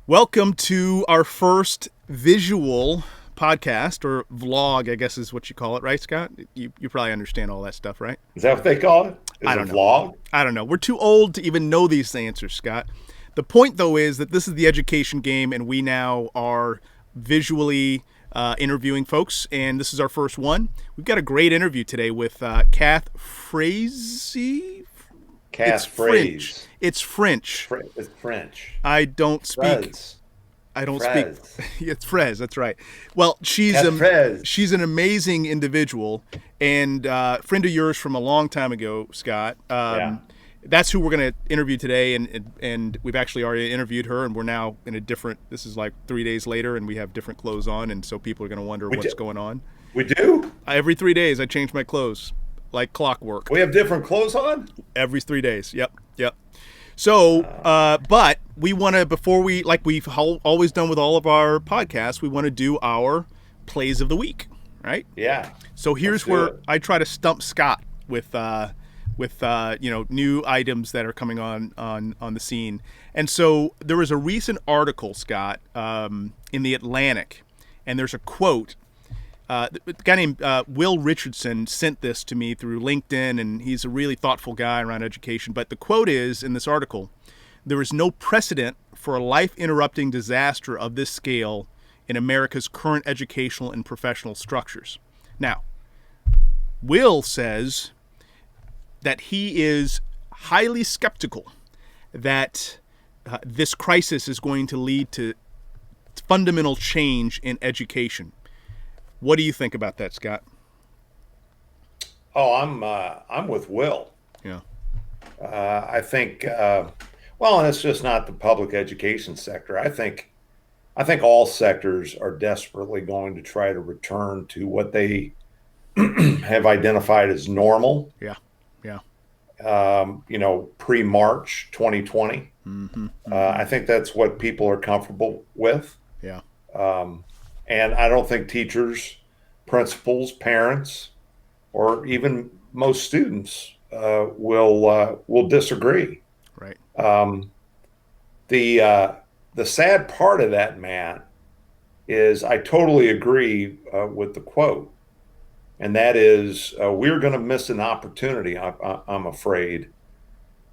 Welcome to our first visual podcast, or vlog, I guess is what you call it, right, Scott? You probably understand all that stuff, right? Is that what they call it? I Is it don't know. vlog? I don't know. We're too old to even know these answers, Scott. The point, though, is that this is the education game, and we now are visually interviewing folks, and this is our first one. We've got a great interview today with Cath Fraise. It's Cath French. Fraise. It's French. It's French. I don't speak. Fraise. I don't speak. Fraise. It's Fraise. That's right. Well, Cath Fraise. she's an amazing individual and friend of yours from a long time ago, Scott. Yeah. That's who we're going to interview today, and we've actually already interviewed her, and we're now in a different. This is like 3 days later, and we have different clothes on, and so people are going to wonder what's going on. We do? Every 3 days, I change my clothes like clockwork. We have different clothes on? Every 3 days. Yep. So, but we want to, before we, like we've always done with all of our podcasts, we want to do our plays of the week, right? Yeah. So here's where I try to stump Scott with new items that are coming on the scene. And so there was a recent article, Scott, in the Atlantic, and there's a quote. A guy named Will Richardson sent this to me through LinkedIn, and he's a really thoughtful guy around education. But the quote is, in this article, there is no precedent for a life-interrupting disaster of this scale in America's current educational and professional structures. Now, Will says that he is highly skeptical that this crisis is going to lead to fundamental change in education. What do you think about that, Scott? Oh, I'm with Will. Yeah. I think well, and it's just not the public education sector. I think all sectors are desperately going to try to return to what they have identified as normal. Yeah. Pre-March 2020. Mm-hmm. I think that's what people are comfortable with. Yeah. And I don't think teachers, principals, parents, or even most students will disagree. Right. The sad part of that, Matt, is I totally agree with the quote, and that is we're going to miss an opportunity, I'm afraid,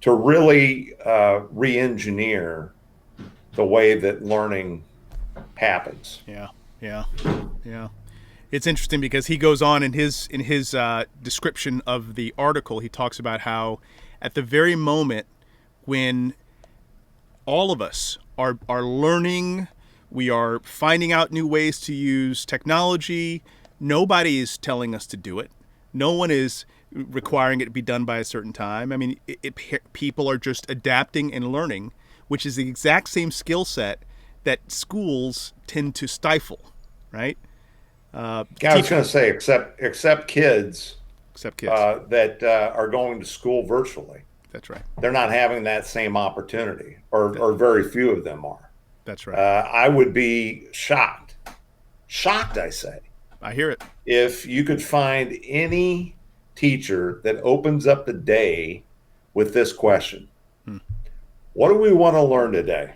to really re-engineer the way that learning happens. Yeah. It's interesting because he goes on in his description of the article. He talks about how at the very moment when all of us are learning, we are finding out new ways to use technology. Nobody is telling us to do it. No one is requiring it to be done by a certain time. I mean, people are just adapting and learning, which is the exact same skill set that schools tend to stifle, right? I was going to say, except kids, that are going to school virtually. That's right. They're not having that same opportunity, or very few of them are. That's right. I would be shocked, I say, I hear it. if you could find any teacher that opens up the day with this question. What do we want to learn today?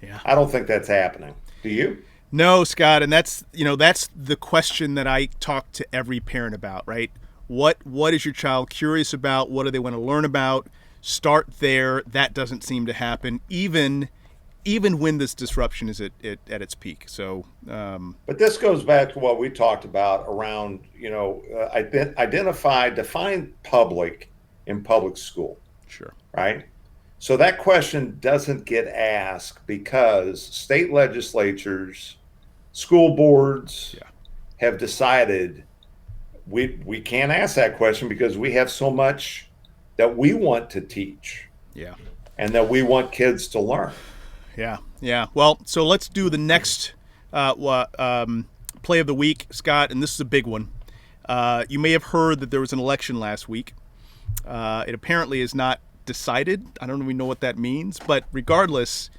Yeah. I don't think that's happening. Do you? No, Scott, and that's the question that I talk to every parent about, right? What is your child curious about? What do they want to learn about? Start there. That doesn't seem to happen, even when this disruption is at its peak. So, but this goes back to what we talked about around, define public in public school. Sure. Right. So that question doesn't get asked because state legislatures, school boards have decided we can't ask that question because we have so much that we want to teach. Yeah. And that we want kids to learn. Yeah. Well, so let's do the next play of the week, Scott, and this is a big one. You may have heard that there was an election last week. It apparently is not decided. I don't even know what that means, but regardless.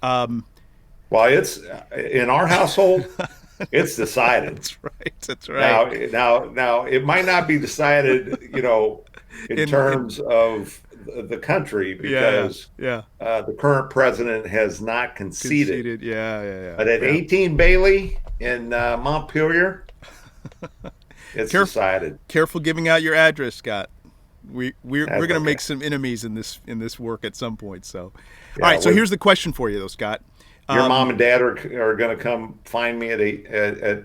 Well, it's in our household, it's decided. That's right. Now, it might not be decided, in terms of the country Yeah, because yeah. the current president has not conceded. Conceded. Yeah, yeah, yeah, But at yeah. 18 Bailey in Montpelier, it's Careful, decided. careful giving out your address, Scott. We're That's gonna okay. make some enemies in this work at some point. So, all Yeah, right. So here's the question for you, though, Scott. your mom Um, and dad are going to come find me at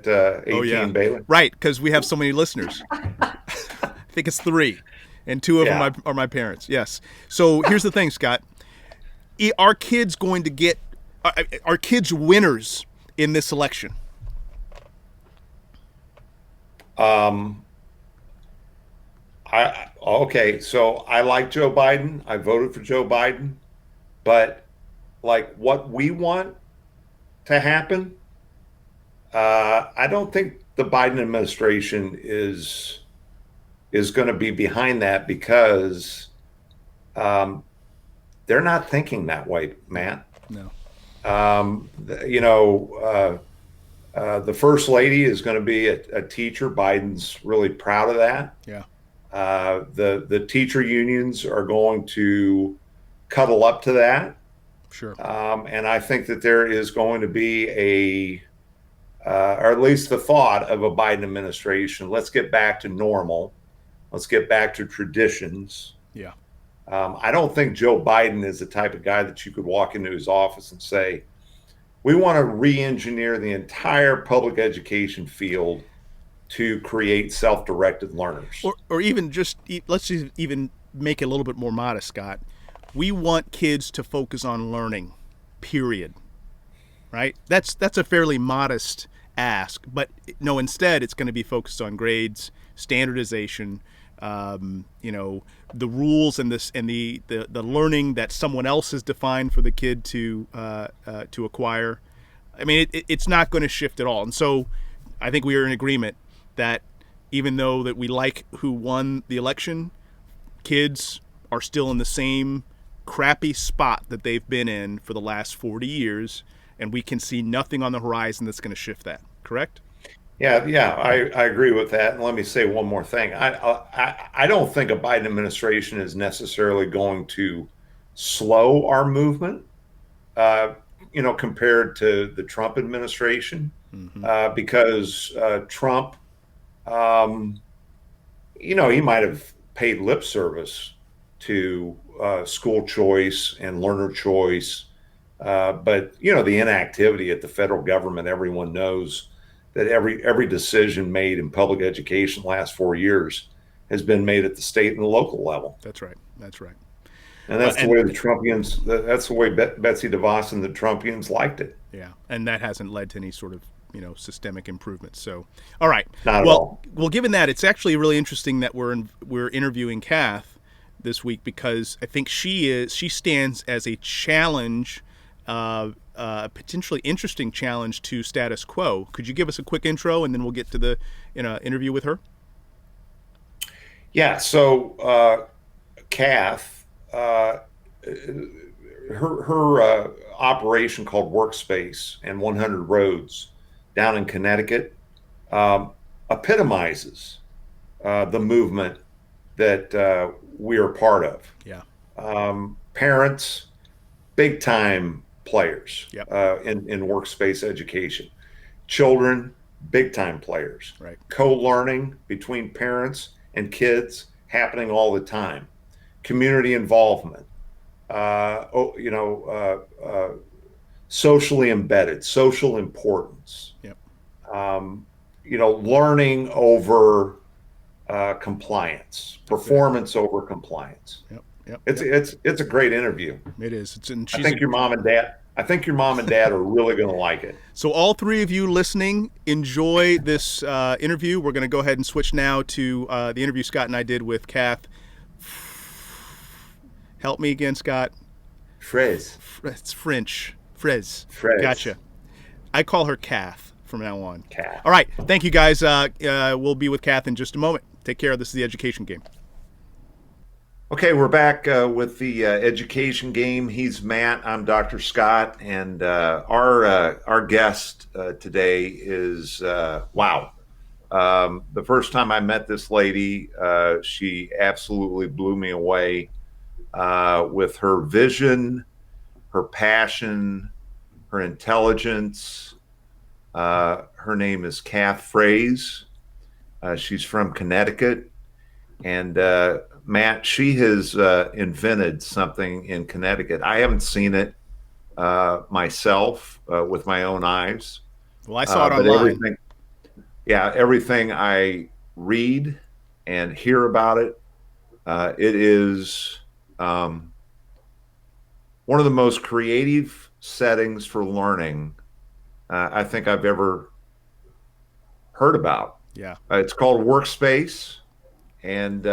oh yeah, 18 Bailey. right, because we have so many listeners. I think it's three, and two of them Yeah. are my parents. Yes. So here's the thing, Scott. Are kids going to get? Are kids winners in this election? Um, okay. So I like Joe Biden. I voted for Joe Biden, but like what we want to happen, I don't think the Biden administration is going to be behind that because um, they're not thinking that way, No, Matt. no. You know, the first lady is going to be a teacher. Biden's really proud of that. Yeah, The teacher unions are going to cuddle up to that, sure. and I think that there is going to be or at least the thought of a Biden administration. Let's get back to normal. Let's get back to traditions. Yeah, I don't think Joe Biden is the type of guy that you could walk into his office and say, we want to re-engineer the entire public education field to create self-directed learners. or even just let's just even make it a little bit more modest, Scott. We want kids to focus on learning. Period. Right? That's a fairly modest ask, but no, instead it's going to be focused on grades, standardization, the rules and this and the learning that someone else has defined for the kid to acquire. I mean, it's not going to shift at all. And so, I think we are in agreement that even though that we like who won the election, kids are still in the same crappy spot that they've been in for the last 40 years, and we can see nothing on the horizon that's going to shift that. Correct? Yeah, I agree with that. And let me say one more thing. I don't think a Biden administration is necessarily going to slow our movement, uh, compared to the Trump administration, Mm-hmm. because Trump, um, he might have paid lip service to school choice and learner choice, but the inactivity at the federal government, everyone knows that every decision made in public education the last 4 years has been made at the state and the local level. That's right. That's right. And that's the And way the Trumpians, that's the way Betsy DeVos and the Trumpians liked it. yeah, and that hasn't led to any sort of systemic improvement. So, all right. Not at Well, all. given that, it's actually really interesting that we're interviewing Cath this week because I think she stands as a challenge, a potentially interesting challenge to status quo. Could you give us a quick intro, and then we'll get to the interview with her? Yeah. So, Cath, her operation called Workspace and 100 Roads down in Connecticut epitomizes the movement that we are part of. Yeah. Parents, big time players Yep. in workspace education. Children, big time players. Right. Co-learning between parents and kids happening all the time. Community involvement. Socially embedded, social importance. Yep. Learning over compliance, That's performance over compliance. Yep. Yep. It's a great interview. It is. And I she's think your mom and dad. I think your mom and dad are really going to like it. So all three of you listening, enjoy this interview. We're going to go ahead and switch now to the interview Scott and I did with Cath. Help me again, Scott. Fraise. It's French. Fraise. Fraise. Gotcha. I call her Cath from now on. Cath. All right. Thank you, guys. We'll be with Cath in just a moment. Take care. This is the Education Game. Okay, we're back with the education game. He's Matt. I'm Dr. Scott, and our guest today is wow. The first time I met this lady, she absolutely blew me away with her vision, her passion, her intelligence. Her name is Cath Fraise. She's from Connecticut. And Matt, she has invented something in Connecticut. I haven't seen it myself with my own eyes. Well, I saw it but online. everything I read and hear about it, it is one of the most creative settings for learning I think I've ever heard about. Yeah. It's called Workspace, and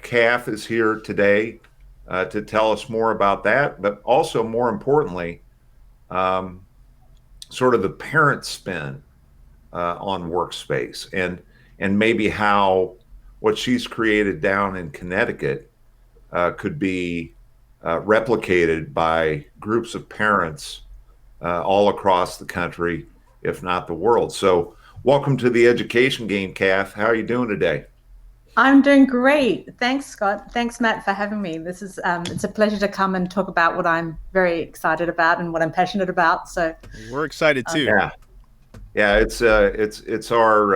Cath is here today to tell us more about that, but also more importantly, sort of the parent spin on Workspace, and maybe how what she's created down in Connecticut could be replicated by groups of parents all across the country, if not the world. So welcome to the Education Game, Cath. How are you doing today? I'm doing great. Thanks, Scott. Thanks, Matt, for having me. This is it's a pleasure to come and talk about what I'm very excited about and what I'm passionate about. So we're excited too. Yeah, it's our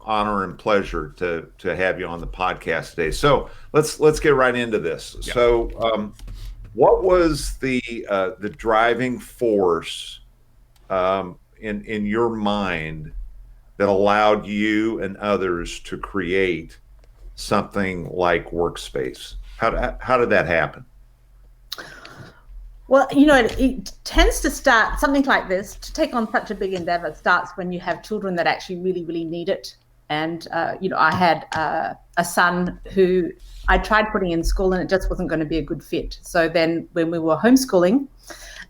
honor and pleasure to have you on the podcast today. So let's get right into this. Yeah. So what was the driving force in your mind that allowed you and others to create something like Workspace? How did that happen? Well, it tends to start, something like this, to take on such a big endeavor, starts when you have children that actually really, really need it. And, I had a son who I tried putting in school and it just wasn't going to be a good fit. So then when we were homeschooling,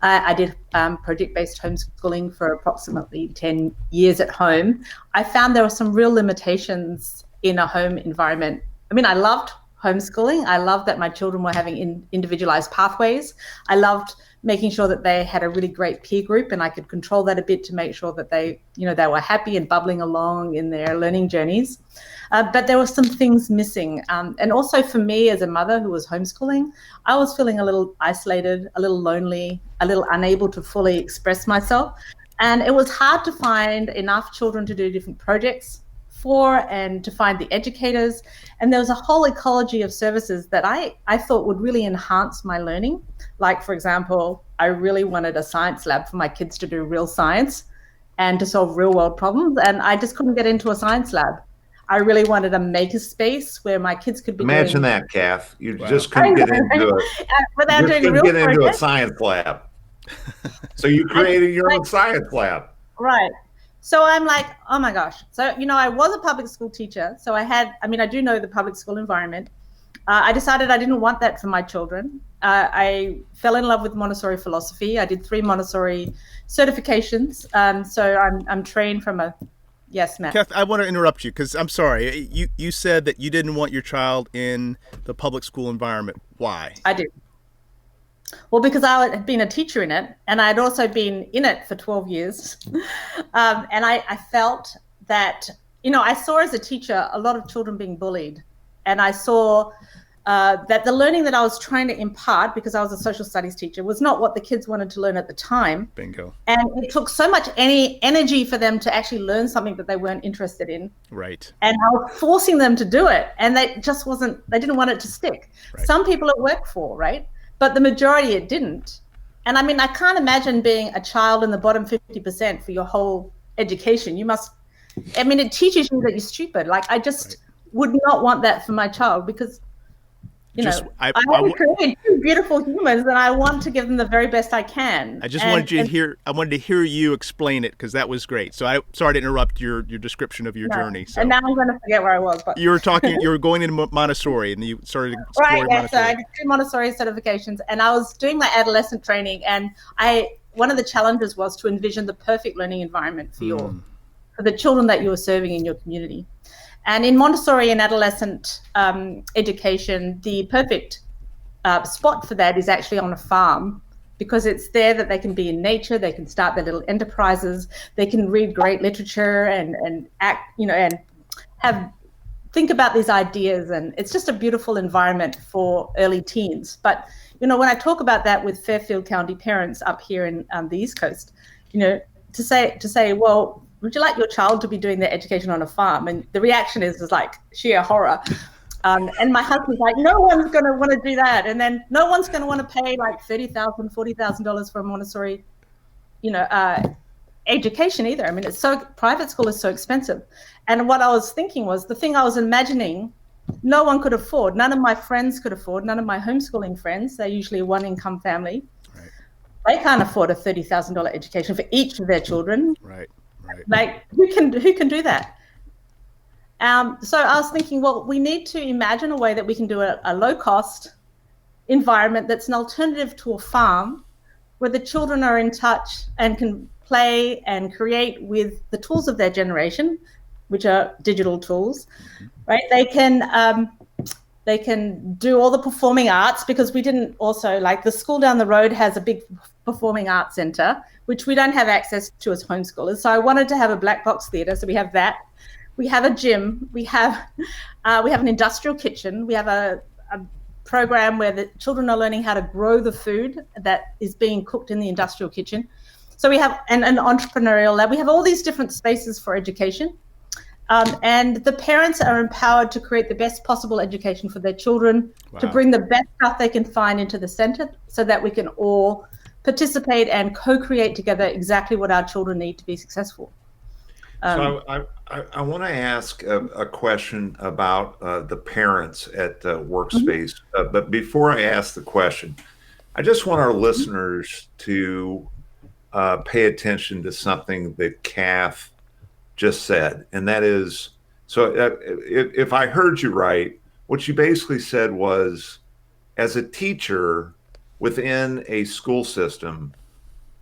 I did project-based homeschooling for approximately 10 years at home. I found there were some real limitations in a home environment. I mean, I loved homeschooling. I loved that my children were having individualized pathways. I loved making sure that they had a really great peer group, and I could control that a bit to make sure that they were happy and bubbling along in their learning journeys. But there were some things missing. And also for me as a mother who was homeschooling, I was feeling a little isolated, a little lonely, a little unable to fully express myself. And it was hard to find enough children to do different projects for and to find the educators. And there was a whole ecology of services that I thought would really enhance my learning. Like, for example, I really wanted a science lab for my kids to do real science and to solve real world problems. And I just couldn't get into a science lab. I really wanted a maker space where my kids could be Imagine that, Cath. You just couldn't get into a science lab. So you created your own science lab. Right. So I'm like, oh my gosh. So, I was a public school teacher. So I do know the public school environment. I decided I didn't want that for my children. I fell in love with Montessori philosophy. I did 3 Montessori certifications. So I'm trained from a, yes, Matt. Cath, I want to interrupt you because I'm sorry. You said that you didn't want your child in the public school environment. Why? I did. Well, because I had been a teacher in it, and I'd also been in it for 12 years. And I felt that, I saw as a teacher a lot of children being bullied. And I saw that the learning that I was trying to impart, because I was a social studies teacher, was not what the kids wanted to learn at the time. Bingo. And it took so much energy for them to actually learn something that they weren't interested in. Right. And I was forcing them to do it. And they didn't want it to stick. Right. Some people it worked for, right? But the majority it didn't. And I mean, I can't imagine being a child in the bottom 50% for your whole education. It teaches you that you're stupid. Like, I just would not want that for my child because, I created 2 beautiful humans and I want to give them the very best I can. I wanted to hear you explain it because that was great. So I'm sorry to interrupt your description of your journey. So. And now I'm going to forget where I was. But you were going into Montessori and you started exploring Montessori. So I did 2 Montessori certifications and I was doing my adolescent training, and one of the challenges was to envision the perfect learning environment for for the children that you were serving in your community. And in Montessori and adolescent education, the perfect spot for that is actually on a farm, because it's there that they can be in nature, they can start their little enterprises, they can read great literature and act, and have think about these ideas, and it's just a beautiful environment for early teens. But when I talk about that with Fairfield County parents up here in the East Coast, to say, well, would you like your child to be doing their education on a farm? And the reaction is like sheer horror. And my husband's like, no one's going to want to do that. And then no one's going to want to pay like $30,000, $40,000 for a Montessori, education either. I mean, private school is so expensive. And what I was thinking was, the thing I was imagining, no one could afford. None of my friends could afford. None of my homeschooling friends. They're usually a one-income family. Right. They can't afford a $30,000 education for each of their children. Right. Like, who can do that? So I was thinking, well, we need to imagine a way that we can do a low-cost environment that's an alternative to a farm, where the children are in touch and can play and create with the tools of their generation, which are digital tools, right? They can do all the performing arts, because we didn't also, like, the school down the road has a big performing arts center, which we don't have access to as homeschoolers. So I wanted to have a black box theater. So we have that. We have a gym. We have an industrial kitchen. We have a program where the children are learning how to grow the food that is being cooked in the industrial kitchen. So we have an entrepreneurial lab. We have all these different spaces for education. And the parents are empowered to create the best possible education for their children, to bring the best stuff they can find into the center, so that we can all participate and co-create together exactly what our children need to be successful. So I want to ask a question about the parents at Workspace. But before I ask the question, I just want our listeners to pay attention to something that Cath just said. And that is, so if I heard you right, what you basically said was, as a teacher within a school system,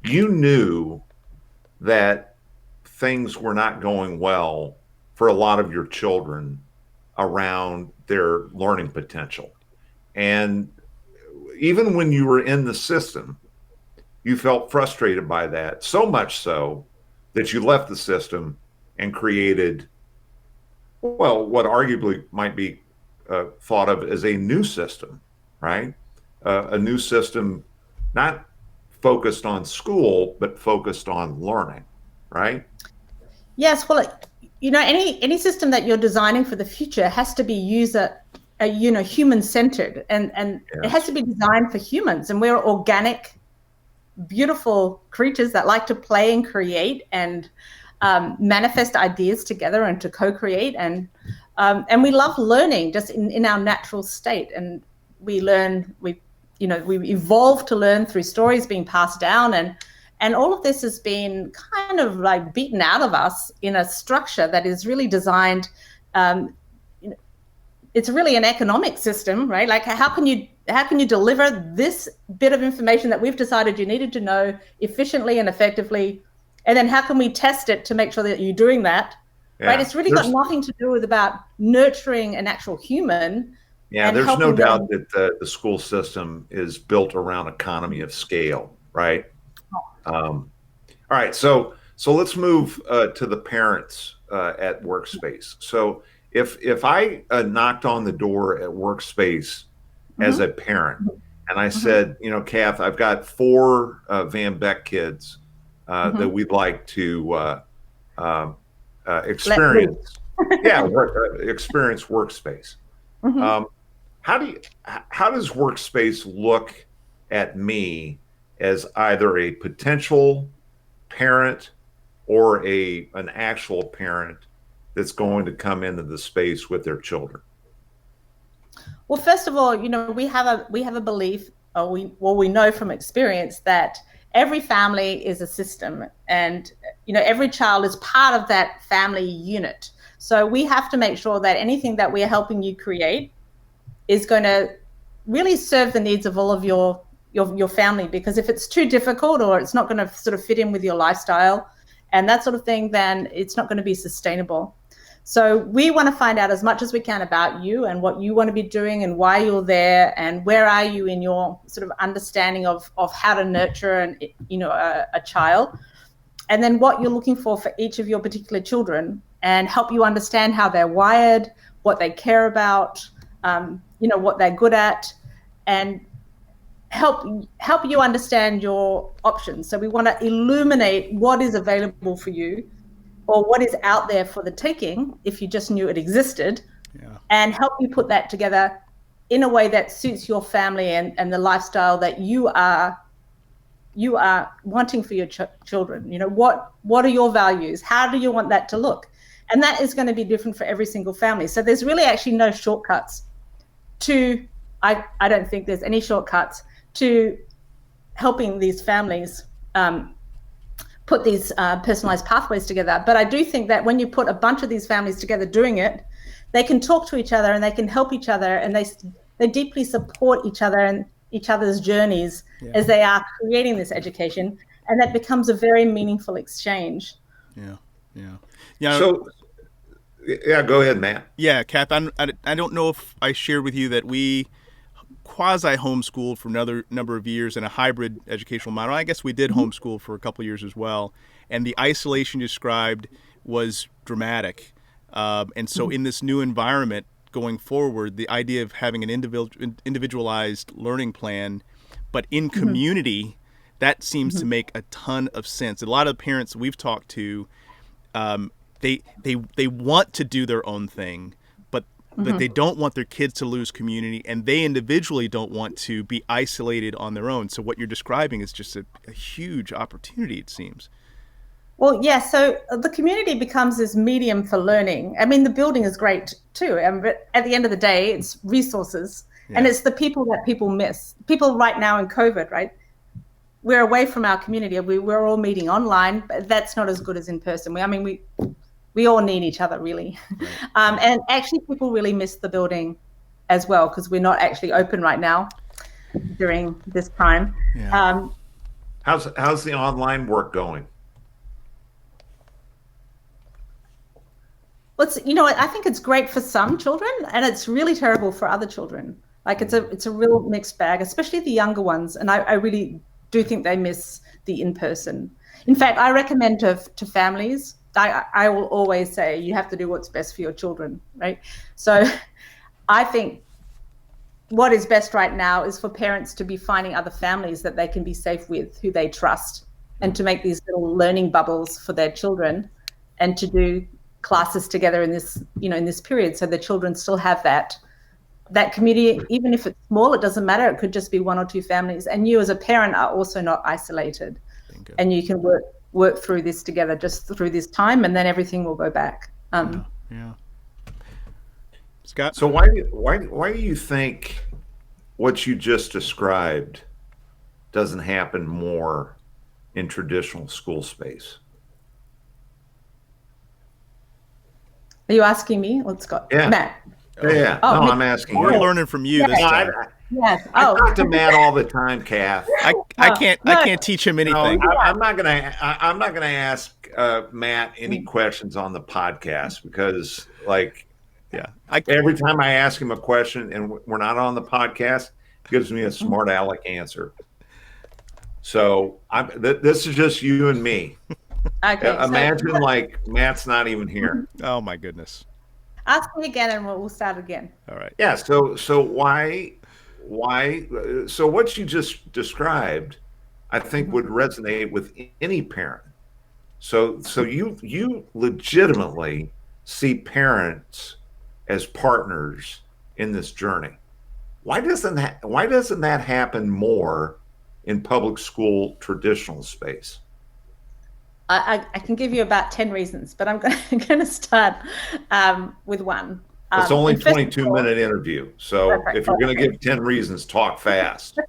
you knew that things were not going well for a lot of your children around their learning potential. And even when you were in the system, you felt frustrated by that, so much so that you left the system and created, well, what arguably might be thought of as a new system, right? A new system, not focused on school, but focused on learning, right? Yes, well, any system that you're designing for the future has to be human-centered, and yes. It has to be designed for humans. And we're organic, beautiful creatures that like to play and create and manifest ideas together and to co-create. And we love learning just in our natural state. And we learn, we evolve to learn through stories being passed down, and all of this has been kind of like beaten out of us in a structure that is really designed. It's really an economic system, right? Like, how can you deliver this bit of information that we've decided you needed to know efficiently and effectively, and then how can we test it to make sure that you're doing that, right? It's really got nothing to do with about nurturing an actual human. Yeah, there's no doubt that the school system is built around economy of scale, right? All right, so let's move to the parents at Workspace. So if I knocked on the door at Workspace as a parent, and I said, Cath, I've got 4 Van Beck kids that we'd like to experience, experience Workspace. How does Workspace look at me as either a potential parent or an actual parent that's going to come into the space with their children? Well, first of all, we have a belief, or we know from experience, that every family is a system, and every child is part of that family unit. So we have to make sure that anything that we are helping you create is going to really serve the needs of all of your family, because if it's too difficult or it's not going to sort of fit in with your lifestyle and that sort of thing, then it's not going to be sustainable. So we want to find out as much as we can about you and what you want to be doing and why you're there and where are you in your sort of understanding of how to nurture a child, and then what you're looking for each of your particular children, and help you understand how they're wired, what they care about, what they're good at, and help you understand your options. So we want to illuminate what is available for you, or what is out there for the taking if you just knew it existed, and help you put that together in a way that suits your family and the lifestyle that you are wanting for your children. What are your values? How do you want that to look? And that is going to be different for every single family. So there's really actually no shortcuts to, I don't think there's any shortcuts to helping these families put these personalized pathways together. But I do think that when you put a bunch of these families together doing it, they can talk to each other and they can help each other, and they deeply support each other and each other's journeys as they are creating this education, and that becomes a very meaningful exchange. So, go ahead, Matt. Yeah, Cath, I don't know if I shared with you that we quasi-homeschooled for another number of years in a hybrid educational model. I guess we did homeschool for a couple of years as well, and the isolation described was dramatic. And so in this new environment going forward, the idea of having an individualized learning plan, but in community, that seems to make a ton of sense. A lot of parents we've talked to, they want to do their own thing, but they don't want their kids to lose community, and they individually don't want to be isolated on their own. So what you're describing is just a huge opportunity, it seems. Well, yeah, so the community becomes this medium for learning. I mean, the building is great too, but at the end of the day, it's resources, and it's the people that people miss. People right now in COVID, right? We're away from our community. We're all meeting online, but that's not as good as in person. We all need each other, really. And actually, people really miss the building as well, because we're not actually open right now during this time. How's the online work going? I think it's great for some children, and it's really terrible for other children. Like it's a real mixed bag, especially the younger ones. And I really do think they miss the in-person. In fact, I recommend to families, I will always say you have to do what's best for your children, right? So I think what is best right now is for parents to be finding other families that they can be safe with, who they trust, and to make these little learning bubbles for their children, and to do classes together in this period, so the children still have that community. Even if it's small, it doesn't matter. It could just be one or two families, and you as a parent are also not isolated, and you can work through this together just through this time, and then everything will go back. Scott? So why do you think what you just described doesn't happen more in traditional school space? Are you asking me? Let's go. Matt. Yeah. Oh, I'm asking you. We're learning from you this time. Yes. I talk to Matt all the time, Cath. I can't teach him anything. I'm not gonna ask Matt any questions on the podcast, because every time I ask him a question and we're not on the podcast, he gives me a smart aleck answer. So this is just you and me. Okay, imagine like Matt's not even here. Oh my goodness. Ask me again and we'll start again. All right. Yeah. So why? So what you just described, I think, would resonate with any parent. So you legitimately see parents as partners in this journey. Why doesn't that happen more in public school traditional space? I can give you about 10 reasons, but I'm going to start with one. It's only a 22-minute interview, so if you're going to give 10 reasons, talk fast.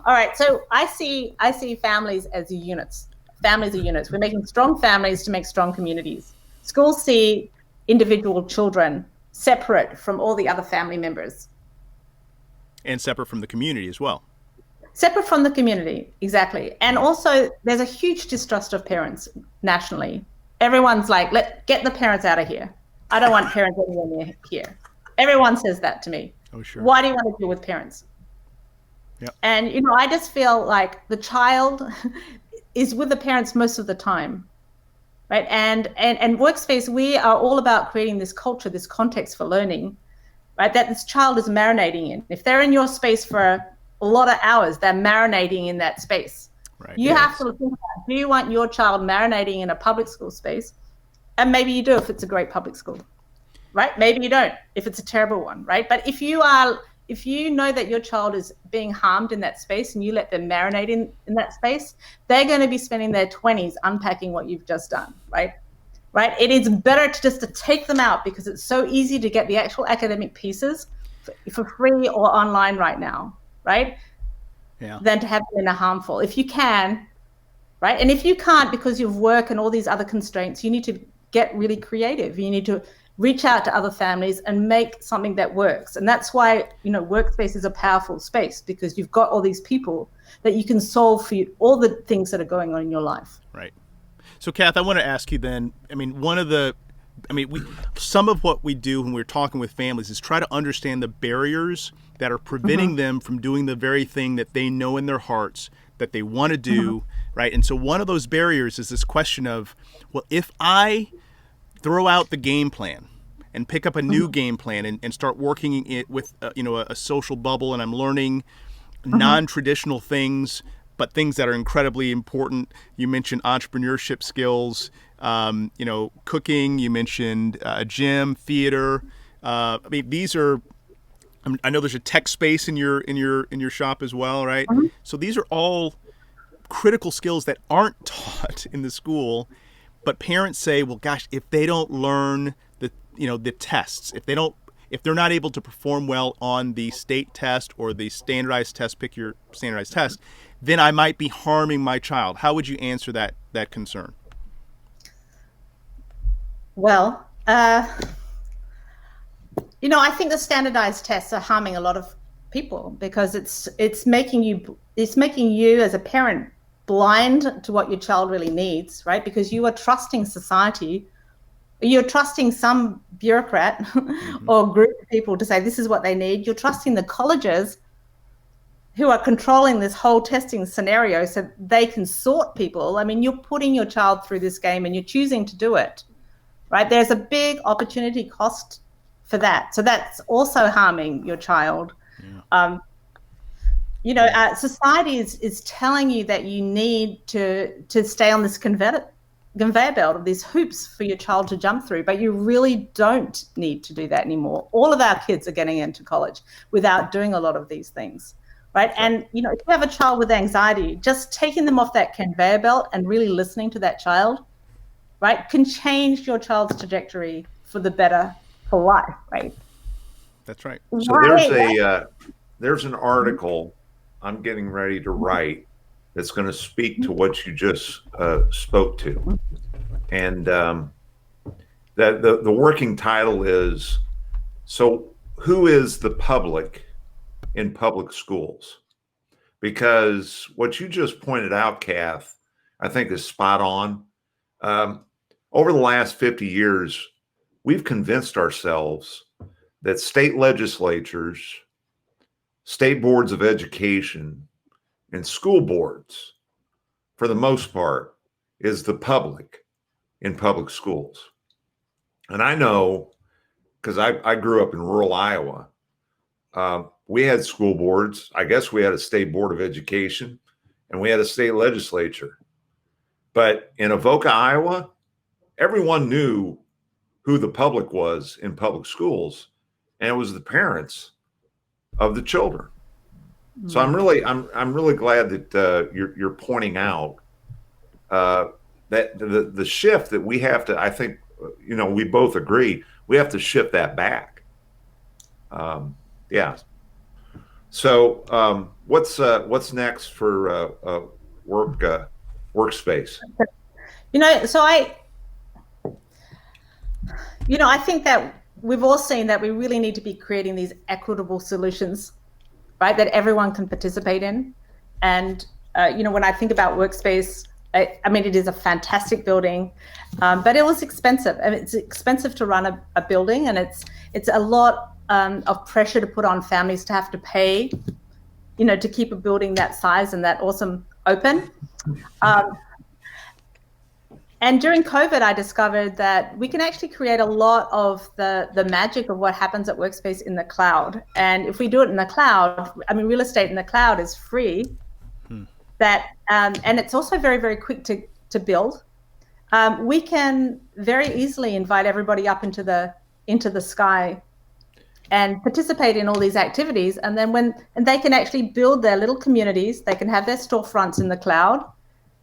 All right, so I see families as units. Families are units. We're making strong families to make strong communities. Schools see individual children separate from all the other family members. And separate from the community as well. Separate from the community, exactly. And also, there's a huge distrust of parents nationally. Everyone's like, get the parents out of here. I don't want parents anywhere near here. Everyone says that to me. Oh, sure. Why do you want to deal with parents? Yep. And, I just feel like the child is with the parents most of the time, right? And Workspace, we are all about creating this culture, this context for learning, right? That this child is marinating in. If they're in your space for a lot of hours, they're marinating in that space. Right. You have to think about, do you want your child marinating in a public school space? And maybe you do if it's a great public school, right? Maybe you don't if it's a terrible one, right? But if you know that your child is being harmed in that space and you let them marinate in that space, they're going to be spending their 20s unpacking what you've just done, right? Right? It is better to take them out because it's so easy to get the actual academic pieces for free or online right now, right? Yeah. Than to have them in a harmful. If you can, right? And if you can't because of work and all these other constraints, you need to get really creative. You need to reach out to other families and make something that works. And that's why, Workspace is a powerful space, because you've got all these people that you can solve for you, all the things that are going on in your life. Right. So, Cath, I want to ask you then, some of what we do when we're talking with families is try to understand the barriers that are preventing them from doing the very thing that they know in their hearts that they want to do, right? And so one of those barriers is this question of, well, if I throw out the game plan and pick up a new game plan and start working it with, a social bubble, and I'm learning non-traditional things, but things that are incredibly important. You mentioned entrepreneurship skills, cooking. You mentioned gym, theater. These are. I know there's a tech space in your shop as well, right? So these are all critical skills that aren't taught in the school, but parents say, well, gosh, if they don't learn the tests, if they're not able to perform well on the state test or the standardized test, pick your standardized test, then I might be harming my child. How would you answer that concern? Well, I think the standardized tests are harming a lot of people because it's making you as a parent blind to what your child really needs, right? Because you are trusting society. You're trusting some bureaucrat or group of people to say this is what they need. You're trusting the colleges who are controlling this whole testing scenario so they can sort people. I mean, you're putting your child through this game and you're choosing to do it, right? There's a big opportunity cost for that. So that's also harming your child. Yeah. Society is telling you that you need to stay on this conveyor belt of these hoops for your child to jump through, but you really don't need to do that anymore. All of our kids are getting into college without doing a lot of these things, right? And, if you have a child with anxiety, just taking them off that conveyor belt and really listening to that child, right, can change your child's trajectory for the better for life, right? That's right. So there's an article I'm getting ready to write that's going to speak to what you just spoke to, and the working title is, so who is the public in public schools? Because what you just pointed out, Cath, I think is spot on. Over the last 50 years, we've convinced ourselves that state legislatures, state boards of education, and school boards, for the most part, is the public in public schools. And I know, because I grew up in rural Iowa, we had school boards. I guess we had a state board of education, and we had a state legislature. But in Avoca, Iowa, everyone knew who the public was in public schools, and it was the parents of the children. So I'm really glad that you're pointing out that the shift that we have to, I think, we both agree, we have to shift that back. Yeah. So what's next for Workspace? I think that we've all seen that we really need to be creating these equitable solutions, right, that everyone can participate in. And, when I think about Workspace, it is a fantastic building, but it was expensive. I mean, it's expensive to run a building, and it's a lot of pressure to put on families to have to pay, to keep a building that size and that awesome open. And during COVID, I discovered that we can actually create a lot of the magic of what happens at Workspace in the cloud. And if we do it in the cloud, I mean, real estate in the cloud is free. And it's also very, very quick to build. We can very easily invite everybody up into the sky and participate in all these activities. And then they can actually build their little communities. They can have their storefronts in the cloud.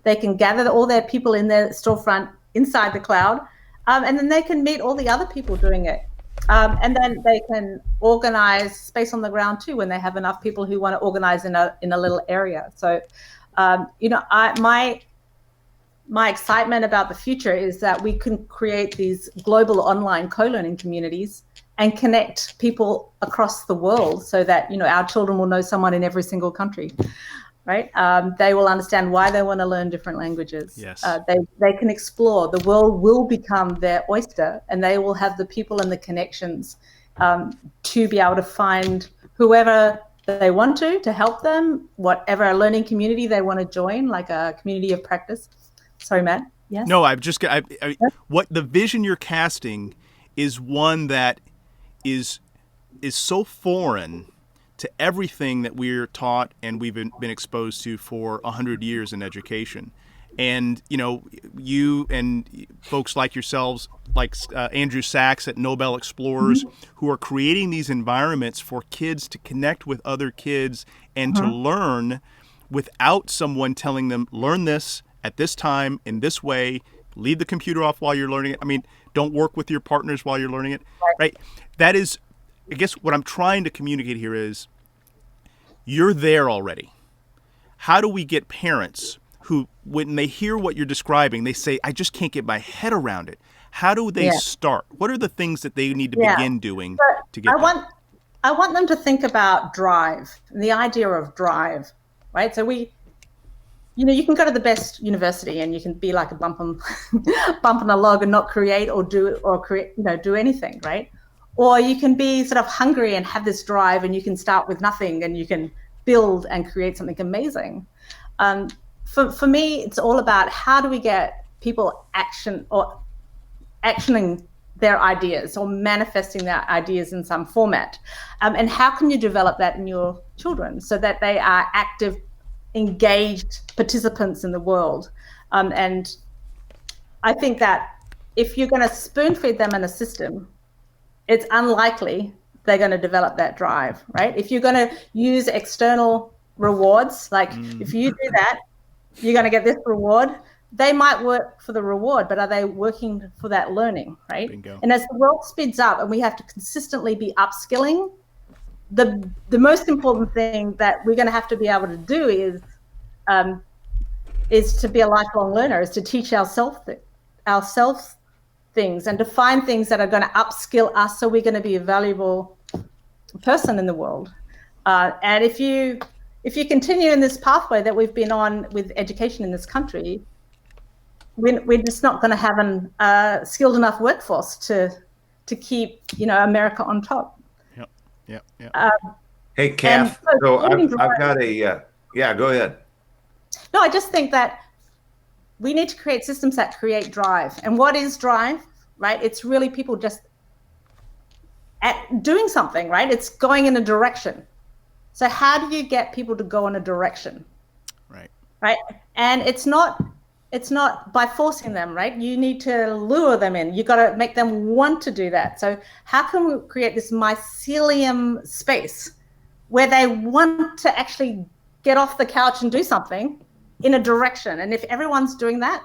They can gather all their people in their storefront inside the cloud. And then they can meet all the other people doing it. And then they can organize space on the ground too when they have enough people who want to organize in a little area. So, my excitement about the future is that we can create these global online co-learning communities and connect people across the world so that, our children will know someone in every single country, right? They will understand why they want to learn different languages. Yes. They can explore. The world will become their oyster, and they will have the people and the connections to be able to find whoever they want to help them, whatever learning community they want to join, like a community of practice. Sorry, Matt. Yes? No, what the vision you're casting is one that is so foreign to everything that we're taught and we've been exposed to for 100 years in education. And, you and folks like yourselves, like Andrew Sachs at Nobel Explorers, who are creating these environments for kids to connect with other kids and to learn without someone telling them, learn this at this time, in this way, leave the computer off while you're learning it. I mean, don't work with your partners while you're learning it, right? That is, I guess what I'm trying to communicate here is, you're there already. How do we get parents who, when they hear what you're describing, they say, I just can't get my head around it? How do they start? What are the things that they need to begin doing to get I want them to think about drive, the idea of drive, right? So you can go to the best university and you can be like a bump on a log and not create or do anything, right? Or you can be sort of hungry and have this drive, and you can start with nothing and you can build and create something amazing. For me, it's all about how do we get people actioning their ideas or manifesting their ideas in some format, and how can you develop that in your children so that they are active, engaged participants in the world. And I think that if you're going to spoon feed them in a system, it's unlikely they're going to develop that drive, right? If you're going to use external rewards, like if you do that, you're going to get this reward. They might work for the reward, but are they working for that learning, right? Bingo. And as the world speeds up and we have to consistently be upskilling, the most important thing that we're going to have to be able to do is to be a lifelong learner, is to teach ourselves things and to find things that are going to upskill us so we're going to be a valuable person in the world. And if you continue in this pathway that we've been on with education in this country, we're just not going to have a skilled enough workforce to keep America on top. Yep. Hey, Cath. So I've got go ahead. No, I just think that we need to create systems that create drive. And what is drive, right? It's really people just doing something, right? It's going in a direction. So how do you get people to go in a direction? Right. And it's not by forcing them, right? You need to lure them in. You got to make them want to do that. So how can we create this mycelium space where they want to actually get off the couch and do something in a direction? And if everyone's doing that,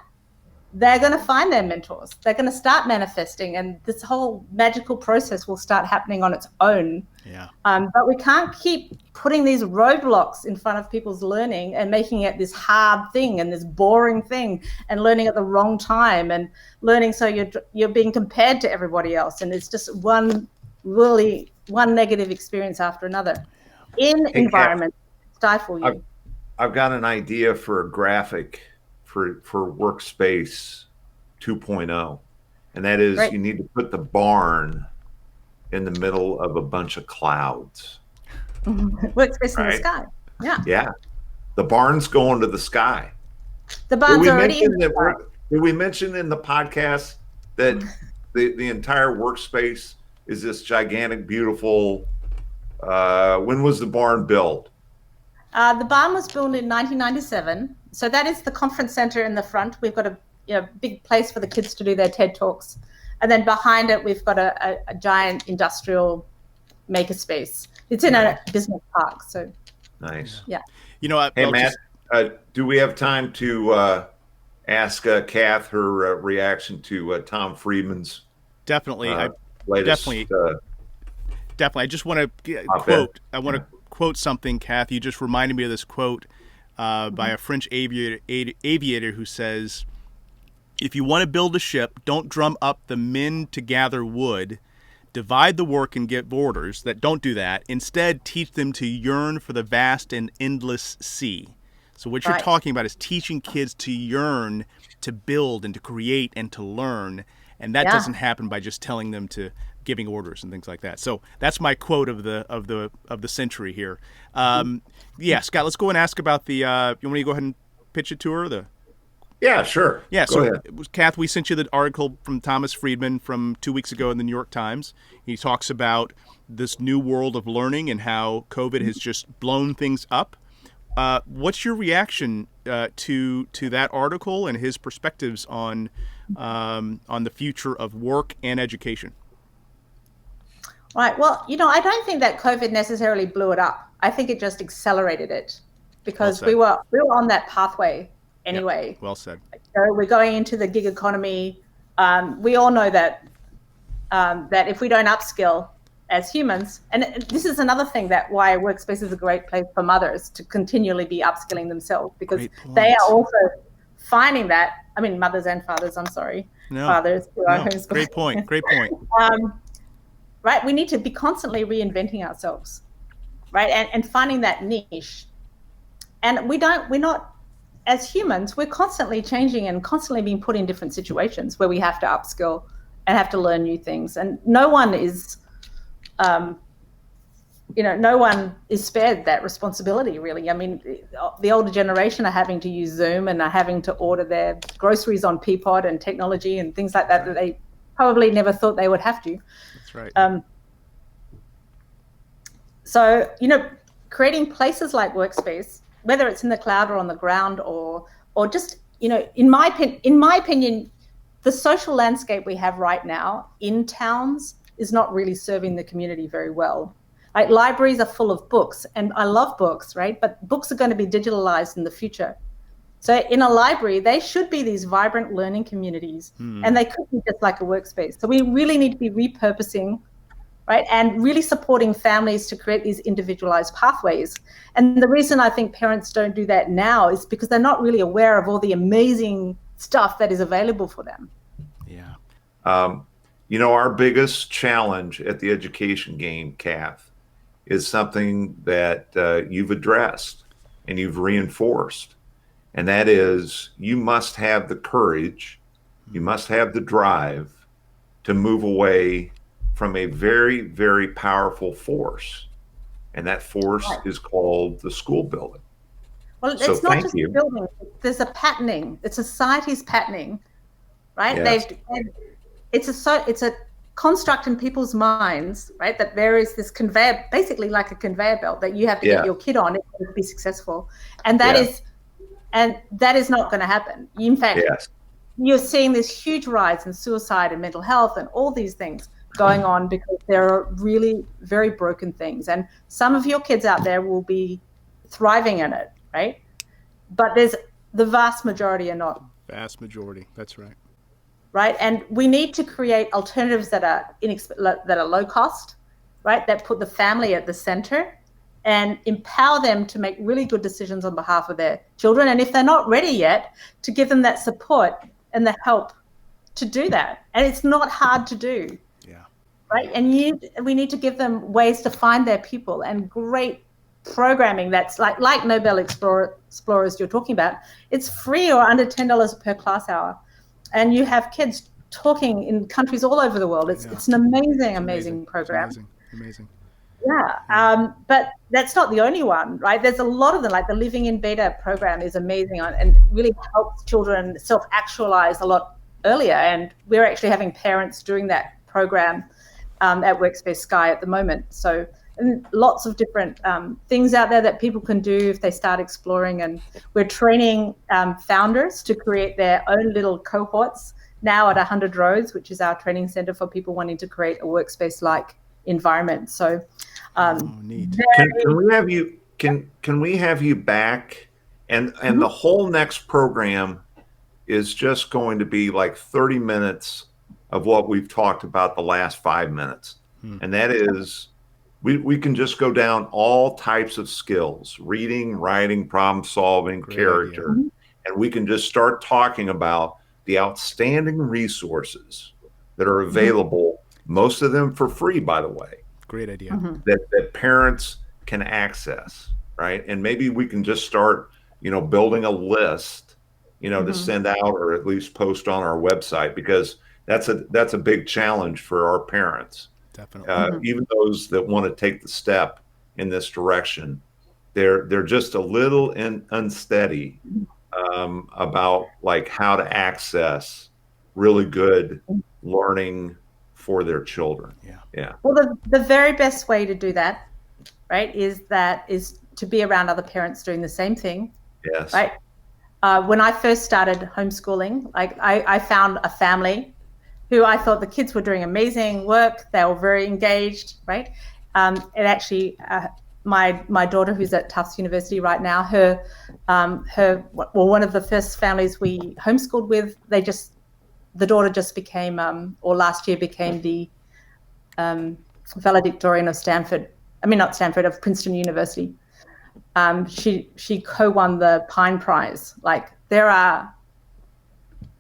they're going to find their mentors. They're going to start manifesting, and this whole magical process will start happening on its own. Yeah. But we can't keep putting these roadblocks in front of people's learning and making it this hard thing and this boring thing and learning at the wrong time and learning so you're being compared to everybody else. And it's just one negative experience after another in environments stifle you. I've got an idea for a graphic for Workspace 2.0, and that is you need to put the barn in the middle of a bunch of clouds. Workspace in the sky. Yeah. Yeah. The barn's going to the sky. The barn's already in the sky. Did we mention in the podcast that the entire workspace is this gigantic, beautiful? When was the barn built? The barn was built in 1997. So that is the conference center in the front. We've got a big place for the kids to do their TED Talks. And then behind it, we've got a giant industrial makerspace. It's in a business park. So nice. Yeah. Hey, Matt, do we have time to ask Cath her reaction to Tom Friedman's Definitely. latest? Definitely. I just want to quote. I want to quote something, Cath. You just reminded me of this quote by a French aviator who says, "If you want to build a ship, don't drum up the men to gather wood. Divide the work and give orders that don't do that. Instead, teach them to yearn for the vast and endless sea." So what you're talking about is teaching kids to yearn, to build and to create and to learn. And that doesn't happen by just telling them to giving orders and things like that. So that's my quote of the century here. Scott, let's go and ask about the. You want me to go ahead and pitch it to her? Yeah, sure. Yeah, go ahead. Cath, we sent you the article from Thomas Friedman from 2 weeks ago in the New York Times. He talks about this new world of learning and how COVID has just blown things up. What's your reaction to that article and his perspectives on the future of work and education? Right. Well, I don't think that COVID necessarily blew it up. I think it just accelerated it because we were on that pathway anyway. Yep. Well said. So we're going into the gig economy. We all know that if we don't upskill as humans, and this is another thing that why Workspace is a great place for mothers to continually be upskilling themselves, because they are also finding that. I mean, mothers and fathers. I'm sorry, fathers who are homeschooling. Great point. Great point. Right, we need to be constantly reinventing ourselves, right, and finding that niche. And we're not, as humans, we're constantly changing and constantly being put in different situations where we have to upskill and have to learn new things. And no one is, no one is spared that responsibility, really. I mean, the older generation are having to use Zoom and are having to order their groceries on Peapod and technology and things like that they probably never thought they would have to. That's right. So, creating places like Workspace, whether it's in the cloud or on the ground or just, in my opinion, the social landscape we have right now in towns is not really serving the community very well. Like, libraries are full of books, and I love books, right? But books are going to be digitalized in the future. So in a library, they should be these vibrant learning communities, and they could be just like a workspace. So we really need to be repurposing, right, and really supporting families to create these individualized pathways. And the reason I think parents don't do that now is because they're not really aware of all the amazing stuff that is available for them. Yeah. Our biggest challenge at the education game, Cath, is something that you've addressed and you've reinforced. And that is, you must have the courage, you must have the drive to move away from a very, very powerful force. And that force is called the school building. Well, it's not just the building. There's a patterning. It's society's patterning, right? Yes. It's a construct in people's minds, right? That there is this conveyor, basically like a conveyor belt that you have to get your kid on to be successful. And that is not going to happen. In fact, you're seeing this huge rise in suicide and mental health and all these things going on because there are really very broken things. And some of your kids out there will be thriving in it, right? But the vast majority are not. Vast majority, that's right. Right, and we need to create alternatives that are low cost, right? That put the family at the center and empower them to make really good decisions on behalf of their children. And if they're not ready yet, to give them that support and the help to do that. And it's not hard to do. Yeah. Right, and we need to give them ways to find their people and great programming that's like Nobel Explorers you're talking about. It's free or under $10 per class hour. And you have kids talking in countries all over the world. It's an amazing program. Amazing. Yeah, but that's not the only one, right? There's a lot of them, like the Living in Beta program is amazing and really helps children self-actualize a lot earlier. And we're actually having parents doing that program at Workspace Sky at the moment. So and lots of different things out there that people can do if they start exploring. And we're training founders to create their own little cohorts now at 100 Roads, which is our training center for people wanting to create a workspace-like environment. So neat. Can we have you back, and the whole next program is just going to be like 30 minutes of what we've talked about the last 5 minutes. And that is, we can just go down all types of skills: reading, writing, problem solving, character. And we can just start talking about the outstanding resources that are available, most of them for free, by the way. Great idea. That parents can access, right? And maybe we can just start, building a list, to send out or at least post on our website, because that's a big challenge for our parents. Definitely. Even those that want to take the step in this direction, they're just a little unsteady about like how to access really good learning for their children. Yeah. Well, the very best way to do that, right, is to be around other parents doing the same thing. Yes. Right. When I first started homeschooling, like I found a family who I thought the kids were doing amazing work. They were very engaged, right? And actually, my daughter, who's at Tufts University right now, one of the first families we homeschooled with, the daughter just became, or last year became the valedictorian of of Princeton University. She co-won the Pine Prize. Like, there are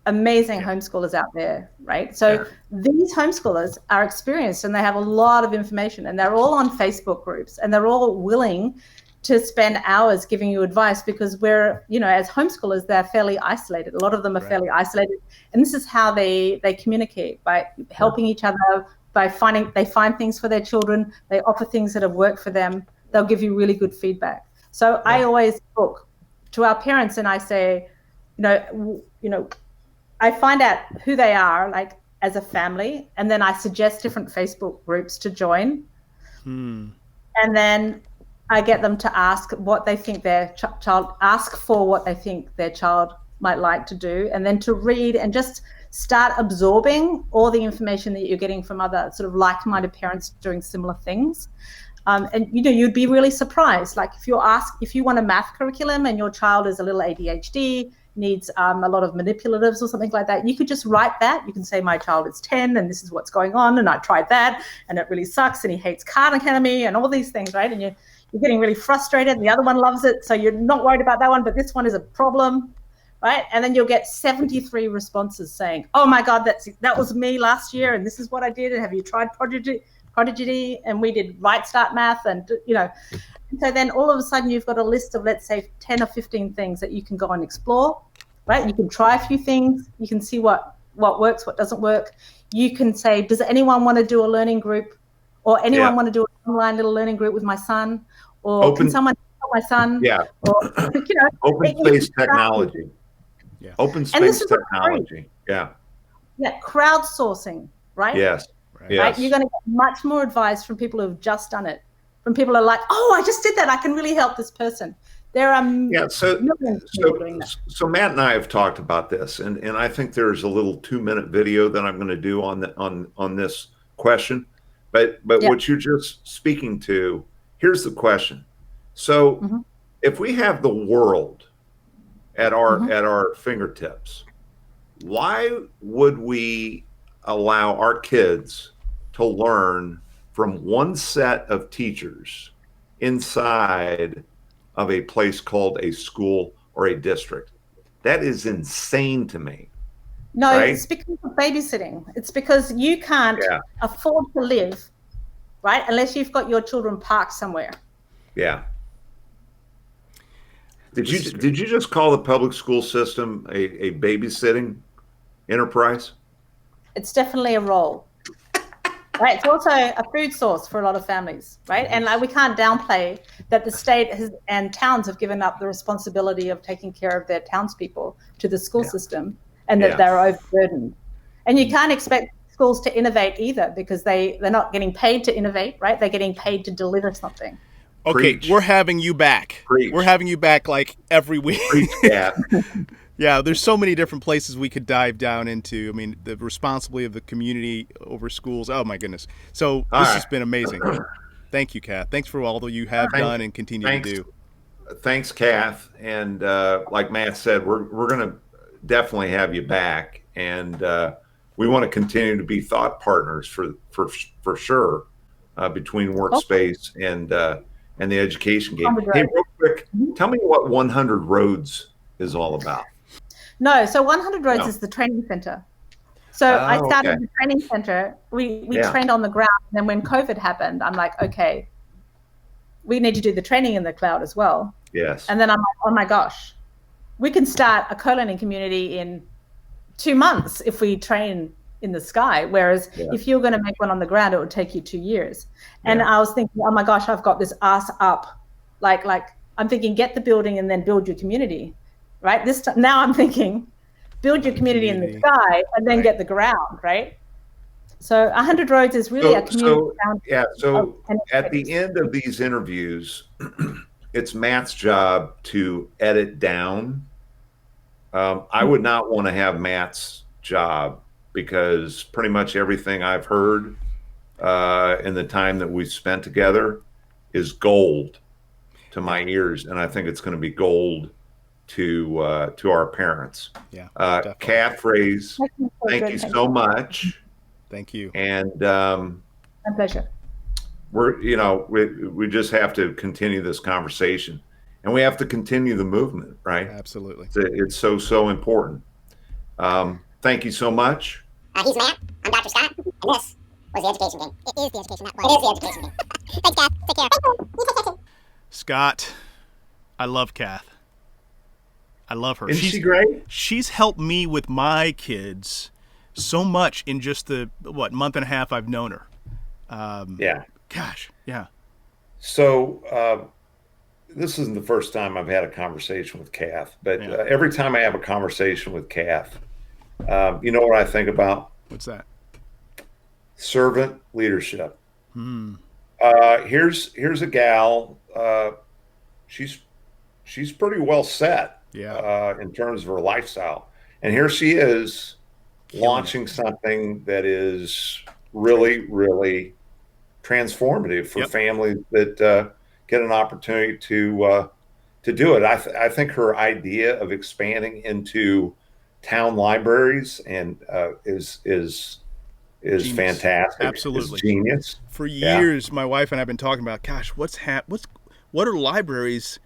amazing homeschoolers out there, right? So these homeschoolers are experienced and they have a lot of information, and they're all on Facebook groups, and they're all willing to spend hours giving you advice, because we're, as homeschoolers, they're fairly isolated. A lot of them are fairly isolated. And this is how they communicate, by helping each other, by they find things for their children. They offer things that have worked for them. They'll give you really good feedback. So I always talk to our parents and I say, I find out who they are, like, as a family, and then I suggest different Facebook groups to join. And then I get them to ask what they think their ask for what they think their child might like to do, and then to read and just start absorbing all the information that you're getting from other sort of like-minded parents doing similar things. And you'd be really surprised. Like, if you want a math curriculum and your child is a little ADHD, needs a lot of manipulatives or something like that, you could just write that. You can say, my child is 10 and this is what's going on, and I tried that and it really sucks, and he hates Khan Academy and all these things, right? And you're getting really frustrated, and the other one loves it, so you're not worried about that one, but this one is a problem, right? And then you'll get 73 responses saying, oh my God, that was me last year, and this is what I did, and have you tried Prodigy? And we did Right Start Math, and so then all of a sudden you've got a list of, let's say, 10 or 15 things that you can go and explore, right? You can try a few things. You can see what works, what doesn't work. You can say, does anyone want to do a learning group, or anyone want to do an online little learning group with my son, or can someone help my son? Yeah. Or, open space technology. Yeah. Open space technology. Yeah. Yeah. Crowdsourcing, right? Yes. Right. Yes. Right? You're going to get much more advice from people who've just done it. From people who are like, oh, I just did that. I can really help this person. There are millions of people doing that. So Matt and I have talked about this, and I think there's a little 2-minute video that I'm going to do on this question. But what you're just speaking to, here's the question. So if we have the world at our fingertips, why would we allow our kids to learn from one set of teachers inside of a place called a school or a district? That is insane to me. No, right? It's because of babysitting. It's because you can't afford to live, right, unless you've got your children parked somewhere. Yeah. Did you just call the public school system a babysitting enterprise? It's definitely a role. right? It's also a food source for a lot of families, right? And like, we can't downplay that the state and towns have given up the responsibility of taking care of their townspeople to the school system, and that they're overburdened. And you can't expect schools to innovate either, because they're not getting paid to innovate, right? They're getting paid to deliver something. Okay, we're having you back. We're having you back like every week. Yeah, there's so many different places we could dive down into. I mean, the responsibility of the community over schools. Oh my goodness. So this has been amazing. Thank you, Cath. Thanks for all that you have done and continue to do. Thanks, Cath. And like Matt said, we're going to definitely have you back, and we want to continue to be thought partners for sure between Workspace and the education game. Hey, real quick, tell me what 100 Roads is all about. No, so 100 Roads is the training center. So I started the training center. We trained on the ground. And then when COVID happened, I'm like, okay, we need to do the training in the cloud as well. Yes. And then I'm like, oh my gosh, we can start a co-learning community in 2 months if we train in the sky. Whereas if you're going to make one on the ground, it would take you 2 years. And I was thinking, oh my gosh, I've got this ass up. Like I'm thinking, get the building and then build your community. Right? This time, now I'm thinking, build your community in the sky and then get the ground, right? So 100 Roads is really a community. So at the end of these interviews, it's Matt's job to edit down. I would not want to have Matt's job, because pretty much everything I've heard in the time that we've spent together is gold to my ears, and I think it's going to be gold to our parents. Cath Fraise, thank you so much. Thank you. And my pleasure. We just have to continue this conversation, and we have to continue the movement, right? Absolutely. It's so important. Thank you so much. He's Matt. I'm Dr. Scott, and this was the education game. It is the education, not it is the education game. Thanks, Cath. Take care. You take care too. Scott, I love Cath. I love her. Isn't she great? She's helped me with my kids so much in just the month and a half I've known her. Gosh, yeah. So this isn't the first time I've had a conversation with Cath, but every time I have a conversation with Cath, you know what I think about? What's that? Servant leadership. Here's a gal. She's pretty well set. In terms of her lifestyle. And here she is launching something that is really, really transformative for families that get an opportunity to do it. I think her idea of expanding into town libraries and is genius. Fantastic. Absolutely. It's genius. For years, my wife and I have been talking about, gosh, what are libraries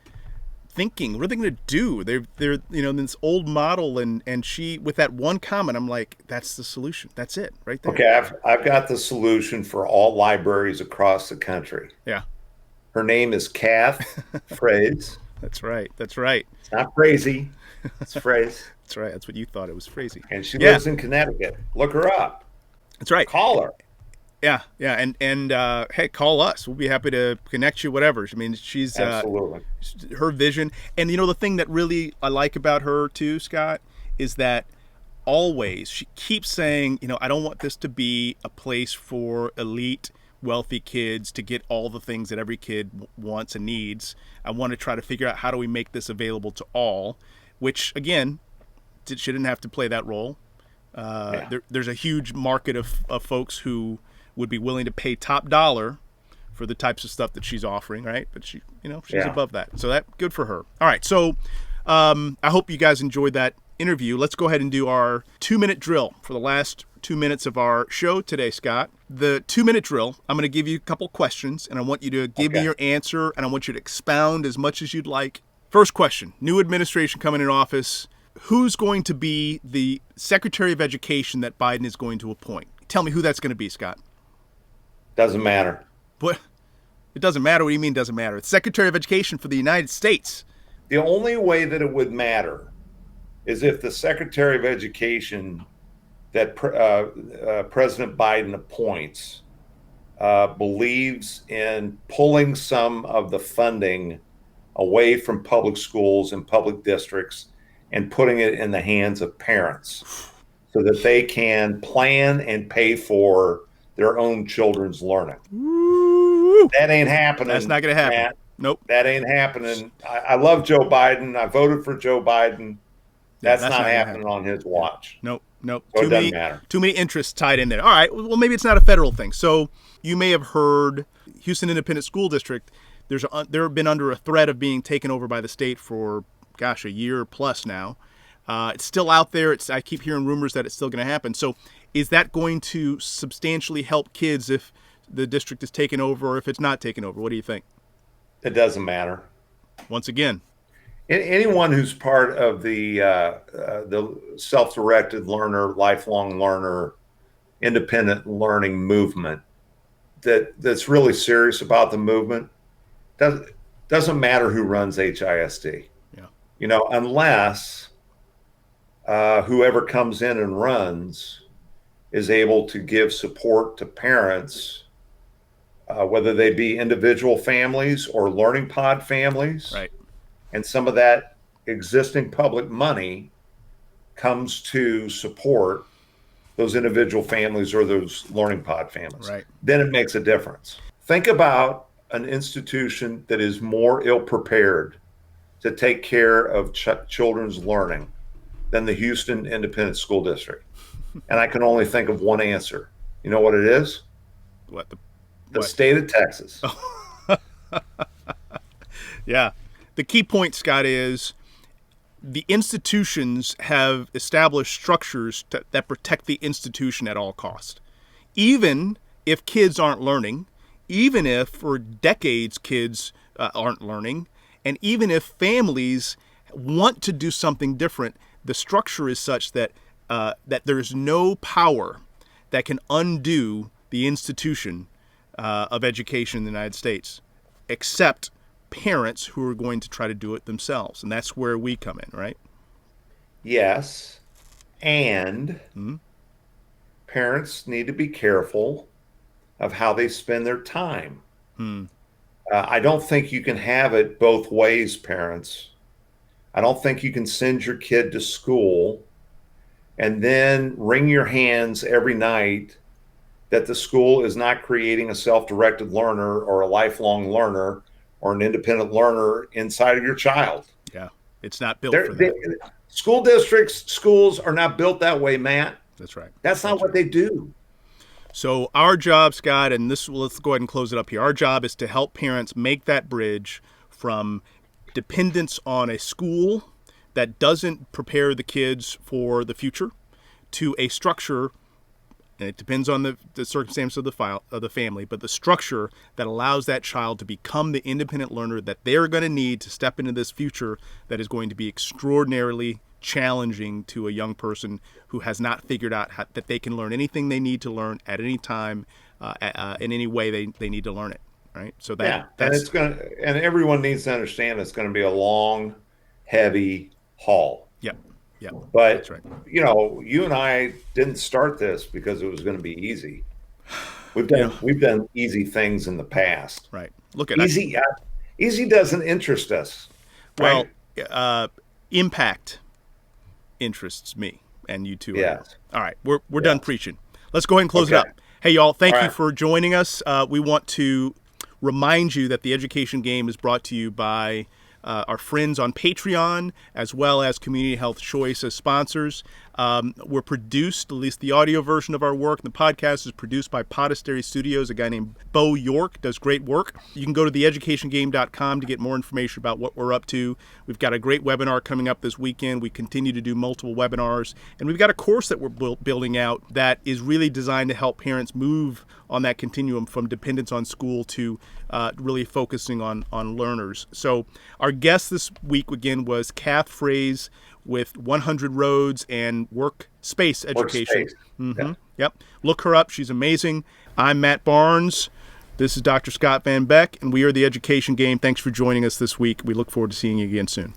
thinking? What are they going to do? They're this old model, and she, with that one comment, I'm like, that's the solution. That's it right there. Okay, I've got the solution for all libraries across the country. Yeah. Her name is Cath Fraise. That's right. It's not crazy. It's Fraise. That's right. That's what you thought. It was Fraise. And she lives in Connecticut. Look her up. That's right. Call her. Yeah. And hey, call us. We'll be happy to connect you, whatever. I mean, she's absolutely her vision. And the thing that really I like about her too, Scott, is that always she keeps saying, I don't want this to be a place for elite, wealthy kids to get all the things that every kid wants and needs. I want to try to figure out how do we make this available to all, which again, she didn't have to play that role. There's a huge market of folks who would be willing to pay top dollar for the types of stuff that she's offering, right? But she's above that. So good for her. All right. So I hope you guys enjoyed that interview. Let's go ahead and do our 2-minute drill for the last 2 minutes of our show today, Scott. The 2-minute drill, I'm going to give you a couple questions, and I want you to give me your answer, and I want you to expound as much as you'd like. First question, new administration coming in office. Who's going to be the Secretary of Education that Biden is going to appoint? Tell me who that's going to be, Scott. Doesn't matter. What? It doesn't matter? What do you mean doesn't matter? It's Secretary of Education for the United States. The only way that it would matter is if the Secretary of Education that President Biden appoints believes in pulling some of the funding away from public schools and public districts and putting it in the hands of parents so that they can plan and pay for their own children's learning. Woo! That ain't happening. That's not going to happen. Matt. Nope. That ain't happening. I love Joe Biden. I voted for Joe Biden. That's not happening on his watch. Nope. So it doesn't matter. Too many interests tied in there. All right. Well, maybe it's not a federal thing. So you may have heard Houston Independent School District. They've been under a threat of being taken over by the state for, a year plus now. It's still out there. I keep hearing rumors that it's still going to happen. So is that going to substantially help kids if the district is taken over or if it's not taken over? What do you think? It doesn't matter. Once again, anyone who's part of the self-directed learner, lifelong learner, independent learning movement that's really serious about the movement doesn't matter who runs HISD. Yeah. Unless whoever comes in and runs is able to give support to parents, whether they be individual families or learning pod families. Right. And some of that existing public money comes to support those individual families or those learning pod families. Right. Then it makes a difference. Think about an institution that is more ill-prepared to take care of children's learning than the Houston Independent School District. And I can only think of one answer. You know what it is? What? The state of Texas. Yeah. The key point, Scott, is the institutions have established structures that protect the institution at all costs. Even if kids aren't learning, even if for decades kids aren't learning, and even if families want to do something different, the structure is such that there's no power that can undo the institution of education in the United States, except parents who are going to try to do it themselves. And that's where we come in, right? Yes. And parents need to be careful of how they spend their time. I don't think you can have it both ways, parents. I don't think you can send your kid to school and then wring your hands every night that the school is not creating a self-directed learner or a lifelong learner or an independent learner inside of your child. Yeah, it's not built for that. School districts, schools are not built that way, Matt. That's right. That's not what they do. So our job, Scott, and let's go ahead and close it up here. Our job is to help parents make that bridge from dependence on a school that doesn't prepare the kids for the future to a structure, and it depends on the circumstance of the family, but the structure that allows that child to become the independent learner that they're going to need to step into this future that is going to be extraordinarily challenging to a young person who has not figured out that they can learn anything they need to learn at any time, in any way they need to learn it. Right. So that's and everyone needs to understand it's going to be a long, heavy haul. Yeah, but that's right. You and I didn't start this because it was going to be easy. We've done easy things in the past. Right. Look at easy. Easy doesn't interest us. Right? Well, impact interests me and you too. Yes. All right. We're done preaching. Let's go ahead and close it up. Hey, y'all. Thank you for joining us. We want to remind you that the Education Game is brought to you by our friends on Patreon, as well as Community Health Choice as sponsors. We're produced, at least the audio version of our work. The podcast is produced by Podastery Studios. A guy named Bo York does great work. You can go to theeducationgame.com to get more information about what we're up to. We've got a great webinar coming up this weekend. We continue to do multiple webinars. And we've got a course that we're building out that is really designed to help parents move on that continuum from dependence on school to really focusing on learners. So our guest this week, again, was Cath Fraise with 100 Roads and Workspace Education. Workspace. Yep. Look her up. She's amazing. I'm Matt Barnes. This is Dr. Scott Van Beck, and we are the Education Game. Thanks for joining us this week. We look forward to seeing you again soon.